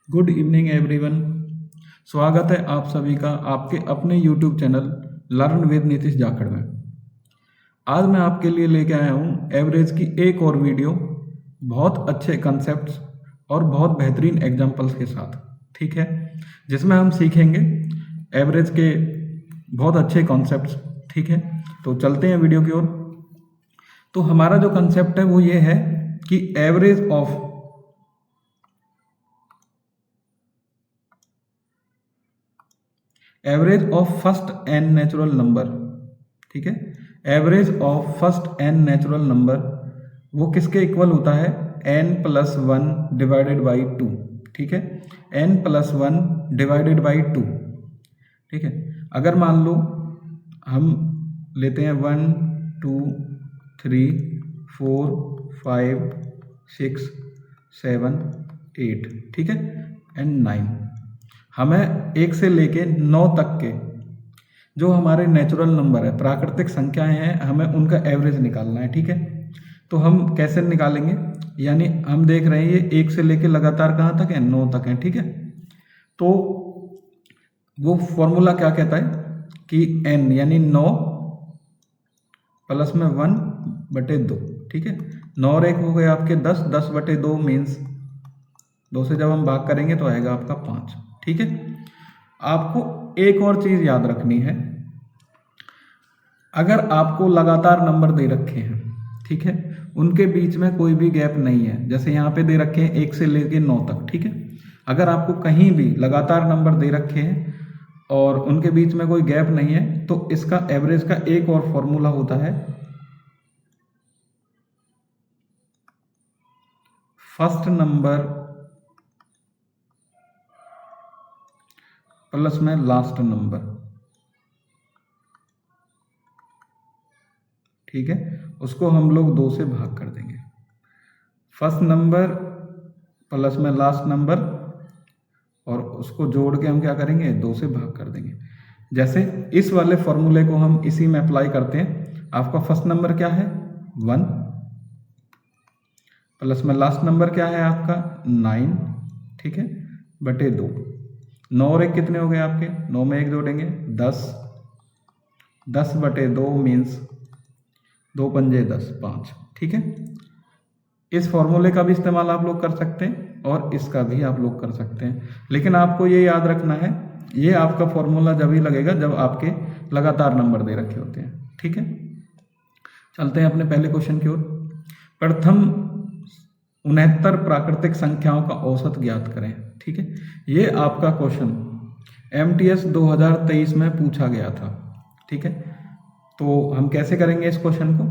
Good evening everyone. स्वागत है आप सभी का आपके अपने YouTube channel learn with Nitish Jakhar में। आज मैं आपके लिए लेके आया हूँ एवरेज की एक और वीडियो, बहुत अच्छे कंसेप्ट्स और बहुत बेहतरीन एग्जांपल्स के साथ, ठीक है, जिसमें हम सीखेंगे एवरेज के बहुत अच्छे कॉन्सेप्ट्स, ठीक है। तो चलते हैं वीडियो की ओर। तो हमारा जो कंसेप्ट है वो ये है कि average of first N natural number, ठीक है, average of first N natural number वो किसके इक्वल होता है? n plus one divided by two, ठीक है, n plus one divided by two, ठीक है। अगर मान लो हम लेते हैं 1 2 3 4 5 6 7 8, ठीक है, एंड 9। हमें 1 से लेके 9 तक के जो हमारे नेचुरल नंबर है, प्राकृतिक संख्याएं हैं, हमें उनका एवरेज निकालना है, ठीक है। तो हम कैसे निकालेंगे? यानी हम देख रहे हैं ये 1 से लेके लगातार कहाँ तक है? 9 तक है, ठीक है। तो वो फॉर्मूला क्या कहता है कि n यानी 9 प्लस में 1 बटे 2, ठीक है। 9 और 1 हो गए आपके 10, 10 बटे 2 मीन्स 2 से जब हम भाग करेंगे तो आएगा आपका 5, ठीक है। आपको एक और चीज याद रखनी है, अगर आपको लगातार नंबर दे रखे हैं, ठीक है, उनके बीच में कोई भी गैप नहीं है, जैसे यहाँ पे दे रखे हैं 1 से लेके 9 तक, ठीक है। अगर आपको कहीं भी लगातार नंबर दे रखे हैं और उनके बीच में कोई गैप नहीं है तो इसका एवरेज का एक और फॉर्मूला होता है, फर्स्ट नंबर प्लस में लास्ट नंबर, ठीक है। उसको हम लोग 2 से भाग कर देंगे। फर्स्ट नंबर प्लस में लास्ट नंबर और उसको जोड़ के हम क्या करेंगे? 2 से भाग कर देंगे। जैसे इस वाले फॉर्मूले को हम इसी में अप्लाई करते हैं। आपका फर्स्ट नंबर क्या है? 1 प्लस में लास्ट नंबर क्या है आपका? 9, ठीक है, बटे 2। 9 और 1 कितने हो गए आपके? 9 में 1 जोड़ेंगे 10, 10 बटे 2 मीन्स 2 पंजे 10, 5, ठीक है। इस फॉर्मूले का भी इस्तेमाल आप लोग कर सकते हैं और इसका भी आप लोग कर सकते हैं, लेकिन आपको ये याद रखना है ये आपका फॉर्मूला जब ही लगेगा जब आपके लगातार नंबर दे रखे होते हैं, ठीक है। चलते हैं अपने पहले क्वेश्चन की ओर। प्रथम 69 प्राकृतिक संख्याओं का औसत ज्ञात करें, ठीक है। ये आपका क्वेश्चन MTS 2023 में पूछा गया था, ठीक है। तो हम कैसे करेंगे इस क्वेश्चन को?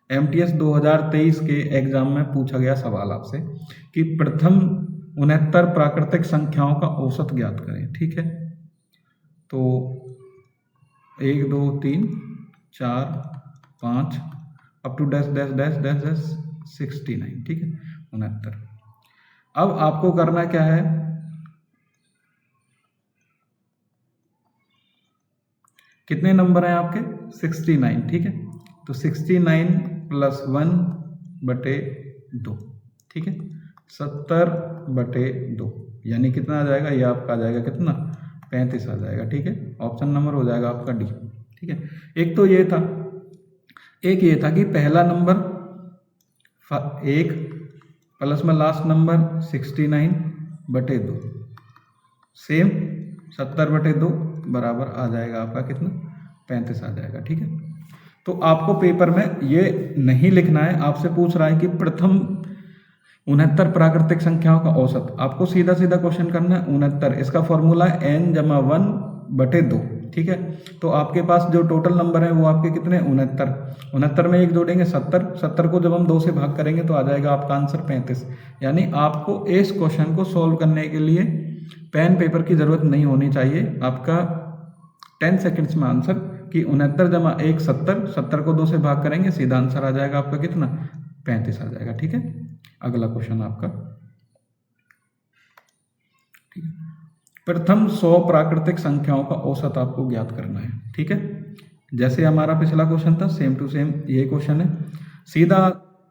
MTS 2023 के एग्जाम में पूछा गया सवाल आपसे कि प्रथम 69 प्राकृतिक संख्याओं का औसत ज्ञात करें, ठीक है। तो 1 2 3 4 5 up to dash dash dash dash dash 69, ठीक है, 69। अब आपको करना क्या है? कितने नंबर हैं आपके? 69, ठीक है। तो 69 प्लस 1 बटे 2, ठीक है, 70 बटे 2, यानी कितना आ जाएगा? ये आपका आ जाएगा कितना? 35 आ जाएगा, ठीक है। ऑप्शन नंबर हो जाएगा आपका डी, ठीक है। एक तो ये था, एक ये था कि पहला नंबर 1 प्लस में लास्ट नंबर 69 बटे 2 सेम 70 बटे 2 बराबर आ जाएगा आपका कितना? 35 आ जाएगा, ठीक है। तो आपको पेपर में ये नहीं लिखना है, आपसे पूछ रहा है कि प्रथम 69 प्राकृतिक संख्याओं का औसत। आपको सीधा सीधा क्वेश्चन करना है 69, इसका फॉर्मूला है n जमा 1 बटे 2, ठीक है। तो आपके पास जो टोटल नंबर है वो आपके कितने? 69। 69 में 1 जोड़ेंगे 70, 70 को जब हम 2 से भाग करेंगे तो आ जाएगा आपका आंसर 35। यानी आपको इस क्वेश्चन को सॉल्व करने के लिए पेन पेपर की जरूरत नहीं होनी चाहिए। आपका 10 सेकेंड्स में आंसर कि 69 जमा 1 70, 70 को 2 से भाग करेंगे, सीधा आंसर आ जाएगा आपका कितना? 35 आ जाएगा, ठीक है। अगला क्वेश्चन आपका, ठीक है, प्रथम 100 प्राकृतिक संख्याओं का औसत आपको ज्ञात करना है, ठीक है। जैसे हमारा पिछला क्वेश्चन था सेम टू सेम ये क्वेश्चन है। सीधा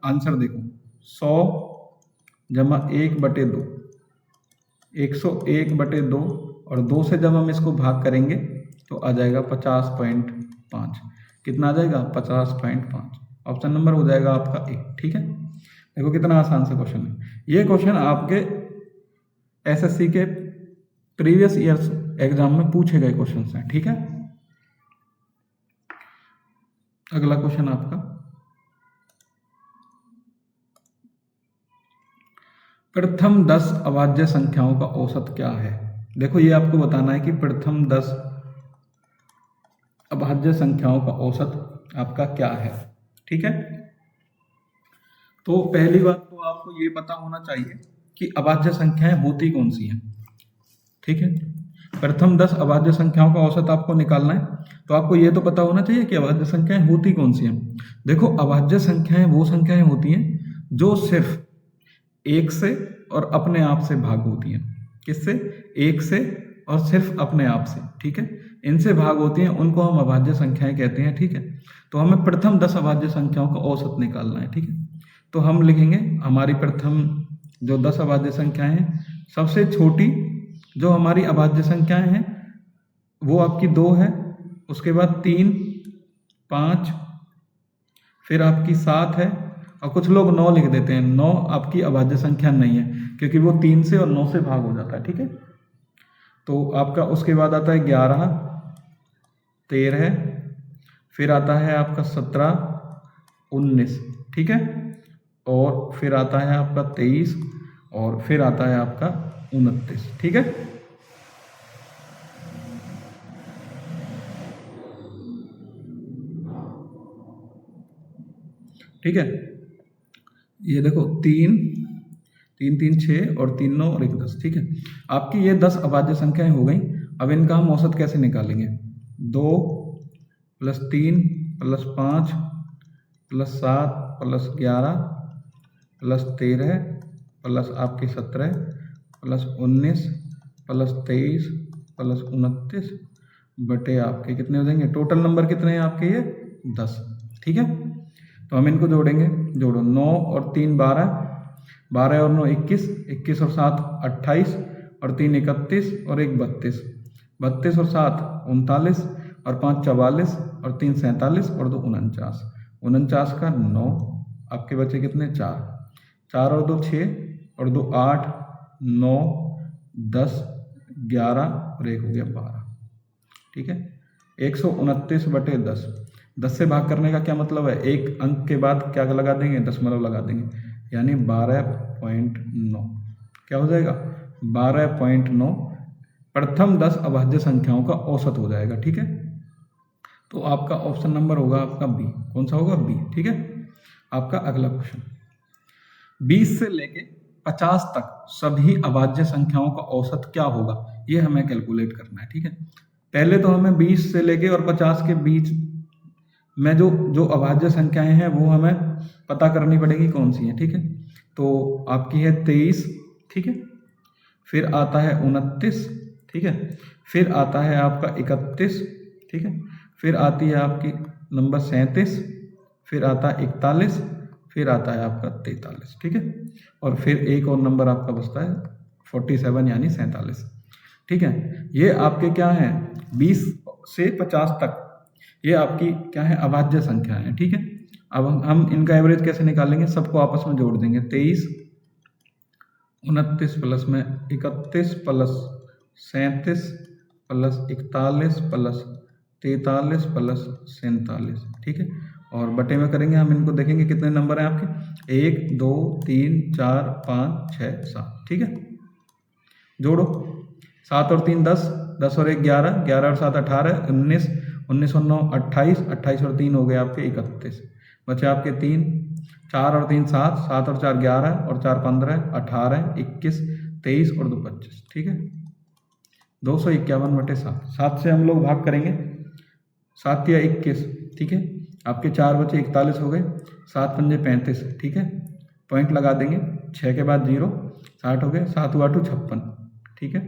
आंसर देखो, 100 जमा 1/2, 101/2 और 2 से जब हम इसको भाग करेंगे तो आ जाएगा 50.5। कितना आ जाएगा? 50.5। ऑप्शन नंबर हो जाएगा आपका ए। ठीक है, देखो कितना आसान सा क्वेश्चन है। ये क्वेश्चन आपके एसएससी के प्रीवियस ईयर्स एग्जाम में पूछे गए क्वेश्चन हैं। ठीक है, अगला क्वेश्चन आपका, प्रथम 10 अभाज्य संख्याओं का औसत क्या है? देखो ये आपको बताना है कि प्रथम 10 अभाज्य संख्याओं का औसत आपका क्या है। ठीक है, तो पहली बात तो आपको ये पता होना चाहिए कि अभाज्य संख्याएं होती कौन सी हैं। ठीक है, प्रथम 10 अभाज्य संख्याओं का औसत आपको निकालना है तो आपको ये तो पता होना चाहिए कि अभाज्य संख्याएं होती कौन सी हैं। देखो अभाज्य संख्याएं वो संख्याएं होती हैं जो सिर्फ 1 से और अपने आप से भाग होती हैं। किससे? 1 से और सिर्फ अपने आप से। ठीक है, इनसे भाग होती हैं, उनको हम अभाज्य संख्याएं कहते हैं। ठीक है, तो हमें प्रथम 10 अभाज्य संख्याओं का औसत निकालना है। ठीक है, तो हम लिखेंगे हमारी प्रथम जो 10 अभाज्य संख्याएं हैं, सबसे छोटी जो हमारी अभाज्य संख्याएं हैं वो आपकी 2 है, उसके बाद 3, 5, फिर आपकी 7 है, और कुछ लोग 9 लिख देते हैं। 9 आपकी अभाज्य संख्या नहीं है क्योंकि वो 3 से और 9 से भाग हो जाता है। ठीक है, तो आपका उसके बाद आता है 11, 13, फिर आता है आपका 17, 19। ठीक है, और फिर आता है आपका 23 और फिर आता है आपका 29। ठीक है, ठीक है, ये देखो 3, 3, 3, 6 और 3, 9 और 1, 10। ठीक है, आपकी ये 10 अभाज्य संख्याएं हो गई। अब इनका हम औसत कैसे निकालेंगे? 2 + 3 + 5 + 7 + 11 + 13 + आपके 17 + 19 + 23 + 29 बटे आपके कितने हो जाएंगे? टोटल नंबर कितने हैं आपके? ये 10। ठीक है, तो हम इनको जोड़ेंगे। जोड़ो, 9 और 3 12, 12 और 9 21, 21 और 7 28 और 3 31 और 1 32, 32 और 7 39 और 5 44 और 3 47 और 2 49, 49 का 9, आपके बचे कितने? 4, 4 और 2 6 और 2 8, 9 10 11 और 1 हो गया 12। ठीक है, 129/10। 10 से भाग करने का क्या मतलब है? एक अंक के बाद क्या लगा देंगे? दशमलव लगा देंगे, यानी 12.9। क्या हो जाएगा? 12.9 प्रथम 10 अभाज्य संख्याओं का औसत हो जाएगा। ठीक है, तो आपका ऑप्शन नंबर होगा आपका बी। कौन सा होगा? बी। ठीक है, आपका अगला क्वेश्चन, 20 से लेके 50 तक सभी अभाज्य संख्याओं का औसत क्या होगा? ये हमें कैलकुलेट करना है। ठीक है, पहले तो हमें 20 से लेके और 50 के बीच में जो अभाज्य संख्याएं हैं वो हमें पता करनी पड़ेगी कौन सी है। ठीक है, तो आपकी है 23। ठीक है, फिर आता है 29। ठीक है, फिर आता है आपका 31। ठीक है, फिर आती है आपकी नंबर 37, फिर आता है 41, फिर आता है आपका 43। ठीक है, और फिर एक और नंबर आपका बचता है 47 यानी 47। ठीक है, ये आपके क्या हैं? 20 से 50 तक ये आपकी क्या है? अभाज्य संख्या है। ठीक है, अब हम इनका एवरेज कैसे निकालेंगे? सबको आपस में जोड़ देंगे। 23 29 प्लस में 31 प्लस 37 प्लस 41 प्लस 43 प्लस 47। ठीक है, और बटे में करेंगे हम इनको, देखेंगे कितने नंबर हैं आपके? 1 2 3 4 5 6 7। ठीक है, जोड़ो, 7 और 3 10, 10 और 1 11, 11 और 7 18, 19, 19 और 9 28, 28 और 3 हो गए आपके 31, बचे आपके 3, 4 और 3 7, 7 और 4 11 और 4 15, 18, 21, 23 और 2 25। ठीक है, 251/7। 7 से हम लोग भाग करेंगे, 7 या 21। ठीक है, आपके 4 बचे 41 हो गए, 7 पंजे 35। ठीक है, पॉइंट लगा देंगे, 6 के बाद 0, 60 हो गए, 7 हुआ 2 56। ठीक है,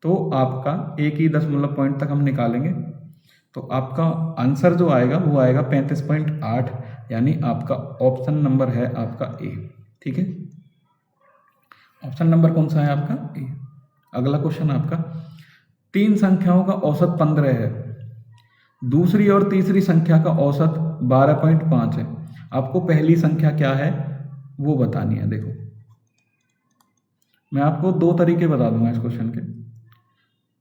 तो आपका एक ही दशमलव पॉइंट तक हम निकालेंगे तो आपका आंसर जो आएगा वो आएगा 35.8, यानी आपका ऑप्शन नंबर है आपका ए। ठीक है, ऑप्शन नंबर कौन सा है आपका? ए। अगला क्वेश्चन आपका, 3 संख्याओं का औसत 15 है, दूसरी और तीसरी संख्या का औसत 12.5 है, आपको पहली संख्या क्या है वो बतानी है। देखो मैं आपको 2 तरीके बता दूंगा इस क्वेश्चन के।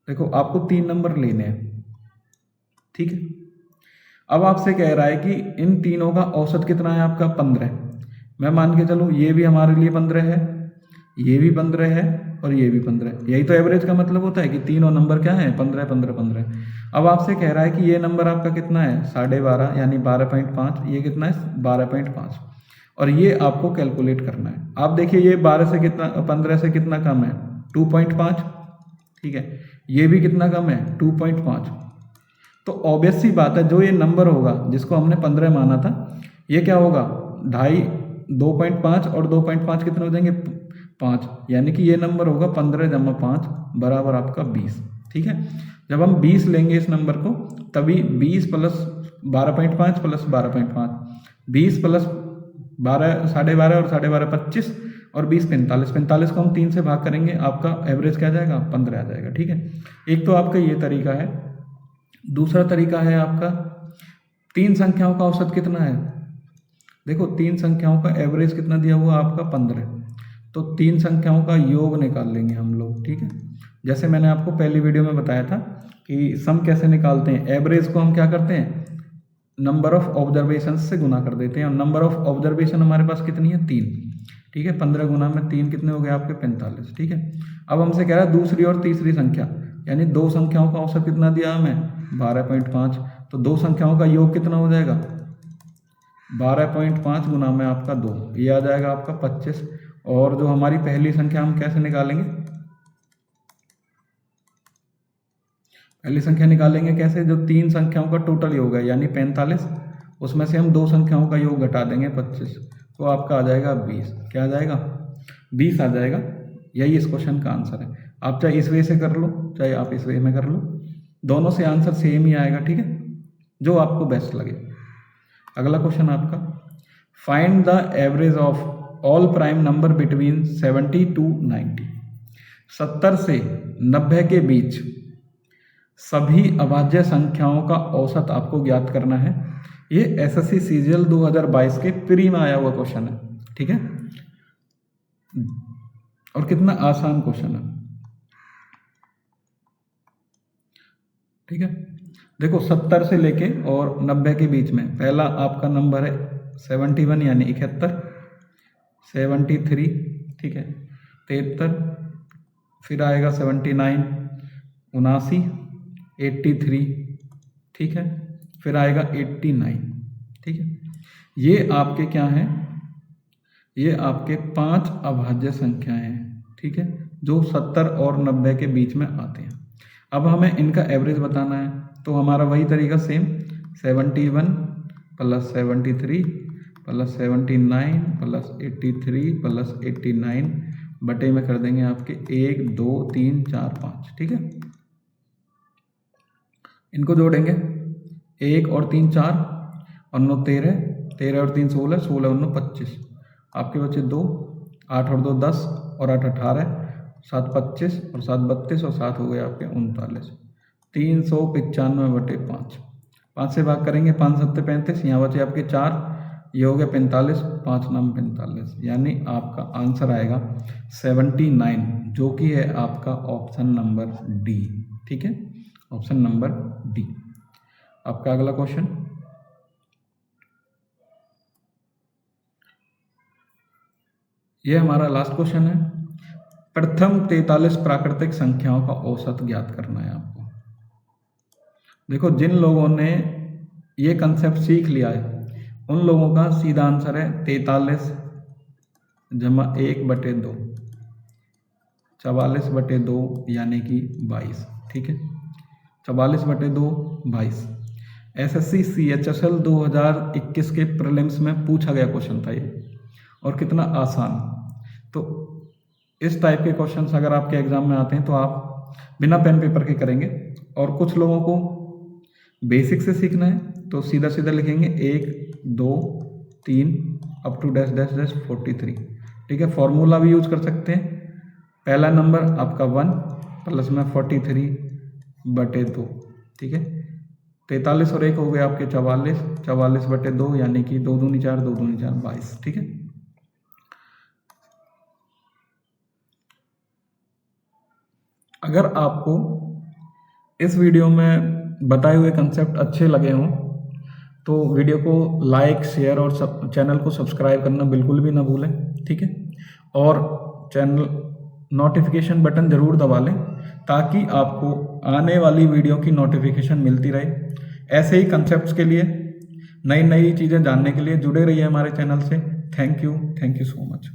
देखो आपको 3 नंबर लेने हैं, ठीक है। अब आपसे कह रहा है कि इन तीनों का औसत कितना है आपका? 15। मैं मान के चलूँ ये भी हमारे लिए 15 है, ये भी 15 है और ये भी 15। यही तो एवरेज का मतलब होता है कि तीनों नंबर क्या है? 15 15 15। अब आपसे कह रहा है कि ये नंबर आपका कितना है? 12.5 यानी 12.5। ये कितना है? 12.5। और ये आपको कैलकुलेट करना है। आप देखिए ये 12 से कितना, 15 से कितना कम है? 2.5, ठीक है। ये भी कितना कम है? 2.5। तो ऑब्वियस सी बात है जो ये नंबर होगा जिसको हमने 15 माना था, ये क्या होगा? 2.5, 2.5 और 2.5 कितने हो जाएंगे? 5। यानी कि ये नंबर होगा 15 जमा 5 बराबर आपका 20, ठीक है। जब हम 20 लेंगे इस नंबर को, तभी 20 प्लस 12.5 प्लस 12.5, 20 प्लस 12, 12.5 और 12.5 25 और 20 45। 45 को हम 3 से भाग करेंगे, आपका एवरेज क्या आ जाएगा? 15 आ जाएगा, ठीक है। एक तो आपका ये तरीका है। दूसरा तरीका है आपका 3 संख्याओं का औसत कितना है? देखो 3 संख्याओं का एवरेज कितना दिया हुआ आपका? 15। तो 3 संख्याओं का योग निकाल लेंगे हम लोग, ठीक है। जैसे मैंने आपको पहली वीडियो में बताया था कि सम कैसे निकालते हैं। एवरेज को हम क्या करते हैं? नंबर ऑफ ऑब्जर्वेशन से गुना कर देते हैं, और नंबर ऑफ ऑब्जर्वेशन हमारे पास कितनी है? 3, ठीक है। 15 गुना में 3 कितने हो गए आपके? 45, ठीक है। अब हमसे कह रहा है दूसरी और तीसरी संख्या, यानी 2 संख्याओं का औसत कितना दिया हमें? 12.5। तो 2 संख्याओं का योग कितना हो जाएगा? 12.5 गुना में आपका 2, ये आ जाएगा आपका 25। और जो हमारी पहली संख्या हम कैसे निकालेंगे? पहली संख्या निकालेंगे कैसे? जो 3 संख्याओं का टोटल योग है यानी 45, उसमें से हम 2 संख्याओं का योग घटा देंगे 25, तो आपका आ जाएगा 20। क्या आ जाएगा? 20 आ जाएगा। यही इस क्वेश्चन का आंसर है। आप चाहे इस वे से कर लो चाहे आप इस वे में कर लो, दोनों से आंसर सेम ही आएगा, ठीक है, जो आपको बेस्ट लगे। अगला क्वेश्चन आपका, find the average of all prime number between 70 to 90। 70 से 90 के बीच सभी अभाज्य संख्याओं का औसत आपको ज्ञात करना है। ये एसएससी सीजीएल 2022 के प्री में आया हुआ क्वेश्चन है, ठीक है। और कितना आसान क्वेश्चन है, ठीक है। देखो 70 से लेके और 90 के बीच में पहला आपका नंबर है 71 यानी 71, 73, ठीक है, 73, फिर आएगा 79, 79, 83, ठीक है, फिर आएगा 89, ठीक है। ये आपके क्या हैं? ये आपके 5 अभाज्य संख्याएं हैं, ठीक है, जो 70 और 90 के बीच में आते हैं। अब हमें इनका एवरेज बताना है, तो हमारा वही तरीका same, 71 plus 73 plus 79 plus 83 plus 89 बटे में कर देंगे आपके 1 2 3 4 5, ठीक है। इनको जोड़ेंगे, 1 और 3 4 और 9 13, 13 और 3 16, 16 और 9 25, आपके बचे 2, 8 और 2 10 और 8 18, 7 25 और 7 32 और 7 हो गए आपके 39, 395 बटे 5। 5 से भाग करेंगे, 5 7 35, यहाँ बचे आपके 4, ये हो गया 45, 5 9 45, यानी आपका आंसर आएगा 79, जो कि है आपका ऑप्शन नंबर डी, ठीक है, ऑप्शन नंबर डी। आपका अगला क्वेश्चन, ये हमारा लास्ट क्वेश्चन है। प्रथम 43 प्राकृतिक संख्याओं का औसत ज्ञात करना है आपको। देखो जिन लोगों ने ये कंसेप्ट सीख लिया है उन लोगों का सीधा आंसर है 43 जमा 1 बटे 2, 44 बटे 2 यानी कि 22, ठीक है, 44 बटे 2 22। एसएससी सीएचएसएल 2021 के प्रीलिम्स में पूछा गया क्वेश्चन था ये, और कितना आसान। तो इस टाइप के क्वेश्चंस अगर आपके एग्जाम में आते हैं तो आप बिना पेन पेपर के करेंगे। और कुछ लोगों को बेसिक से सीखना है तो सीधा सीधा लिखेंगे 1 2 3 up to dash dash dash 43, ठीक है। फॉर्मूला भी यूज कर सकते हैं पहला नंबर आपका 1 प्लस में 43/2, ठीक है। 43 और 1 हो गए आपके 44, 44/2 यानी कि 2 दूनी 4, 2 दूनी 4 22, ठीक है। अगर आपको इस वीडियो में बताए हुए कंसेप्ट अच्छे लगे हों तो वीडियो को लाइक, शेयर और चैनल को सब्सक्राइब करना बिल्कुल भी ना भूलें, ठीक है। और चैनल नोटिफिकेशन बटन ज़रूर दबा लें ताकि आपको आने वाली वीडियो की नोटिफिकेशन मिलती रहे। ऐसे ही कंसेप्ट्स के लिए, नई नई चीज़ें जानने के लिए जुड़े रहिए हमारे चैनल से। Thank you so much.